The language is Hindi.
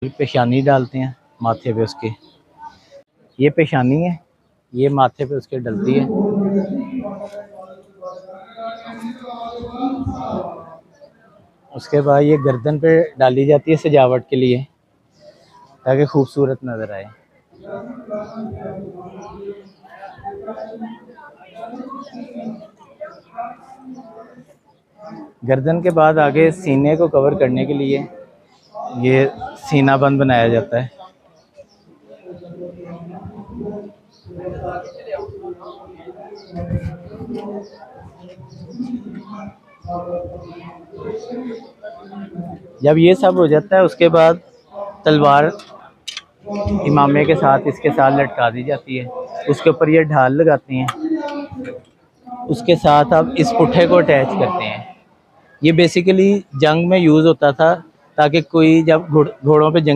पेशानी डालते हैं माथे पे उसके। ये पेशानी है, ये माथे पे उसके डलती है। उसके बाद ये गर्दन पे डाली जाती है सजावट के लिए, ताकि खूबसूरत नज़र आए। गर्दन के बाद आगे सीने को कवर करने के लिए ये सीना बंद बनाया जाता है। जब ये सब हो जाता है उसके बाद तलवार इमामे के साथ इसके साथ लटका दी जाती है। उसके ऊपर ये ढाल लगाते हैं। उसके साथ अब इस पुट्ठे को अटैच करते हैं। ये बेसिकली जंग में यूज़ होता था, ताकि कोई जब घोड़ों पे जंग